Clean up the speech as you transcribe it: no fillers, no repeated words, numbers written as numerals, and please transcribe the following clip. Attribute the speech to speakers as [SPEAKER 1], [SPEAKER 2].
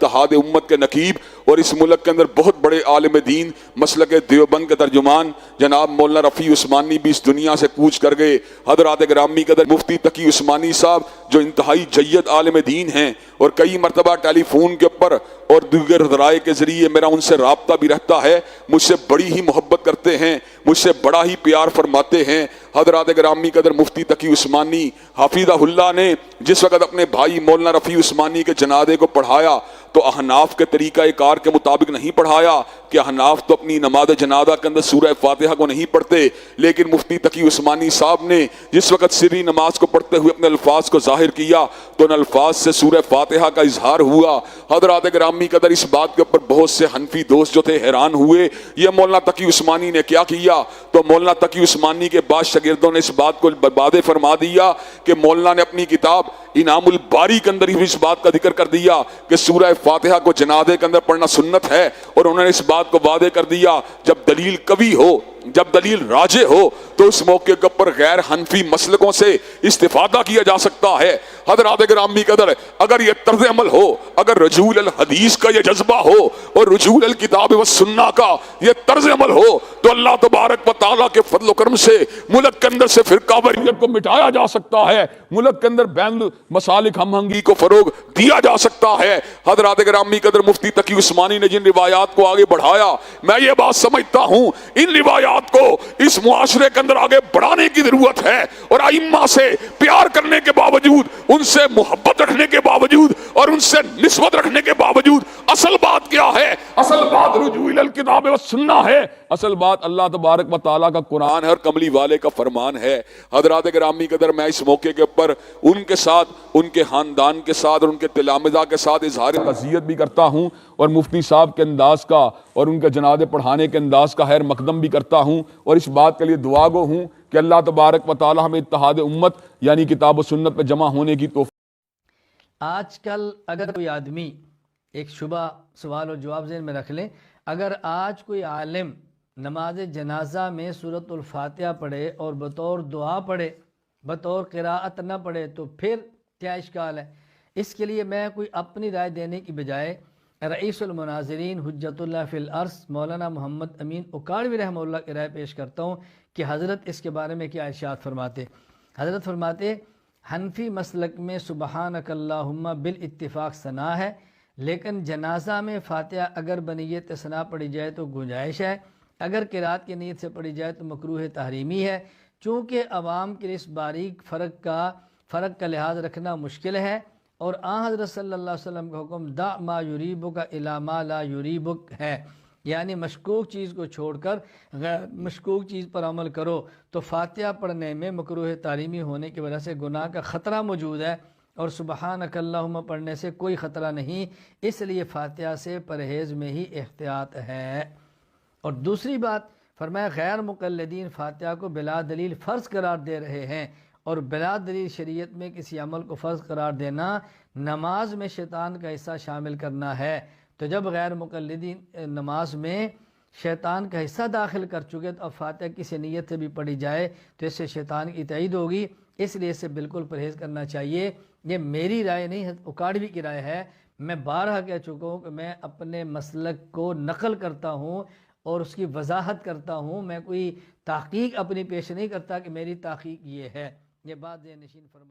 [SPEAKER 1] اتحاد امت کے نقیب اور اس ملک کے اندر بہت بڑے عالم دین مسلک دیوبند کے ترجمان جناب مولانا رفیع عثمانی بھی اس دنیا سے کوچ کر گئے۔ حضرات گرامی قدر مفتی تقی عثمانی صاحب جو انتہائی جید عالم دین ہیں اور کئی مرتبہ ٹیلی فون کے اوپر اور دیگر ذرائع کے ذریعے میرا ان سے رابطہ بھی رہتا ہے، مجھ سے بڑی ہی محبت کرتے ہیں، مجھ سے بڑا ہی پیار فرماتے ہیں۔ حضرات گرامی قدر مفتی تقی عثمانی حفیظہ اللہ نے جس وقت اپنے بھائی مولانا رفیع عثمانی کے جنازے کو پڑھایا تو احناف کے طریقہ کار کے مطابق نہیں پڑھایا کہ احناف تو اپنی نماز جنازہ کے اندر سورہ فاتحہ کو نہیں پڑھتے، لیکن مفتی تقی عثمانی صاحب نے جس وقت سری نماز کو پڑھتے ہوئے اپنے الفاظ کو ظاہر کیا تو ان الفاظ سے سورہ فاتحہ کا اظہار ہوا۔ حضرات گرامی قدر اس بات کے اوپر بہت سے حنفی دوست جو تھے حیران ہوئے، یہ مولانا تقی عثمانی نے کیا کیا؟ تو مولانا تقی عثمانی کے بعد شاگردوں نے اس بات کو واضح فرما دیا کہ مولانا نے اپنی کتاب انعام الباری کے اندر ہی اس بات کا ذکر کر دیا کہ سورہ فاتحہ کو جنازے کے اندر پڑھنا سنت ہے، اور انہوں نے اس بات کو واضح کر دیا جب دلیل قوی ہو، جب دلیل راجح ہو تو اس موقع کے اوپر غیر حنفی مسلکوں سے استفادہ کیا جا سکتا ہے۔ حضرات گرامی قدر اگر یہ طرز عمل ہو، اگر رجوع الحدیث کا یہ جذبہ ہو اور رجوع الکتاب و سنہ کا یہ طرز عمل ہو تو اللہ تبارک و تعالیٰ کے فضل و کرم سے ملک کے اندر سے فرقہ واریت کو مٹایا جا سکتا ہے، ملک کے اندر بین المسالک ہم آہنگی کو فروغ دیا جا سکتا ہے۔ حضرات گرامی قدر مفتی تقی عثمانی نے جن روایات کو آگے بڑھایا، میں یہ بات سمجھتا ہوں ان روایات کو اس معاشرے کے اندر آگے بڑھانے کی ضرورت ہے، اور ائمہ سے پیار کرنے کے باوجود، ان سے محبت رکھنے کے باوجود اور ان سے نسبت رکھنے کے باوجود اصل بات کیا ہے؟ اصل بات رجوع الکتاب و سنہ ہے، اصل بات اللہ تبارک و تعالیٰ کا قرآن ہے اور کملی والے کا فرمان ہے۔ حضرات گرامی قدر میں اس موقع کے اوپر ان کے ساتھ، ان کے خاندان کے ساتھ اور ان کے تلامذہ کے ساتھ اظہار تعزیت بھی کرتا ہوں، اور مفتی صاحب کے انداز کا اور ان کے جنازے پڑھانے کے انداز کا خیر مقدم بھی کرتا ہوں، اور اس بات کے لیے دعا گو ہوں کہ اللہ تبارک و تعالی ہمیں اتحاد امت یعنی کتاب و سنت پہ جمع ہونے کی توفیق۔
[SPEAKER 2] آج کل اگر کوئی آدمی، ایک شبہ سوال اور جواب ذہن میں رکھ لیں، اگر آج کوئی عالم نماز جنازہ میں سورۃ الفاتحہ پڑھے اور بطور دعا پڑھے، بطور قراءت نہ پڑھے، تو پھر کیا اشکال ہے؟ اس کے لیے میں کوئی اپنی رائے دینے کی بجائے رئیس المناظرین حجت اللہ فی الارض مولانا محمد امین اکاڑوی رحمہ اللہ کی رائے پیش کرتا ہوں کہ حضرت اس کے بارے میں کیا ارشاد فرماتے۔ حضرت فرماتے حنفی مسلک میں سبحانک اللہم بالاتفاق ثنا ہے، لیکن جنازہ میں فاتحہ اگر بنیت ثنا پڑھی جائے تو گنجائش ہے، اگر قرات کی نیت سے پڑھی جائے تو مکروہ تحریمی ہے، چونکہ عوام کے اس باریک فرق کا لحاظ رکھنا مشکل ہے، اور آن حضرت صلی اللہ علیہ وسلم کا حکم دع ما یریبک الی ما لا یریبک ہے، یعنی مشکوک چیز کو چھوڑ کر غیر مشکوک چیز پر عمل کرو، تو فاتحہ پڑھنے میں مکروہ تحریمی ہونے کی وجہ سے گناہ کا خطرہ موجود ہے، اور سبحانک اللہم پڑھنے سے کوئی خطرہ نہیں، اس لیے فاتحہ سے پرہیز میں ہی احتیاط ہے۔ اور دوسری بات فرمایا غیر مقلدین فاتحہ کو بلا دلیل فرض قرار دے رہے ہیں، اور بلا دلیل شریعت میں کسی عمل کو فرض قرار دینا نماز میں شیطان کا حصہ شامل کرنا ہے، تو جب غیر مقلدین نماز میں شیطان کا حصہ داخل کر چکے تو اب فاتحہ کسی نیت سے بھی پڑھی جائے تو اس سے شیطان کی تائید ہوگی، اس لیے اس سے بالکل پرہیز کرنا چاہیے۔ یہ میری رائے نہیں ہے، اکاڑوی کی رائے ہے۔ میں بارہا کہہ چکا ہوں کہ میں اپنے مسلک کو نقل کرتا ہوں اور اس کی وضاحت کرتا ہوں، میں کوئی تحقیق اپنی پیش نہیں کرتا کہ میری تحقیق یہ ہے۔ یہ بات ذہن نشین فرما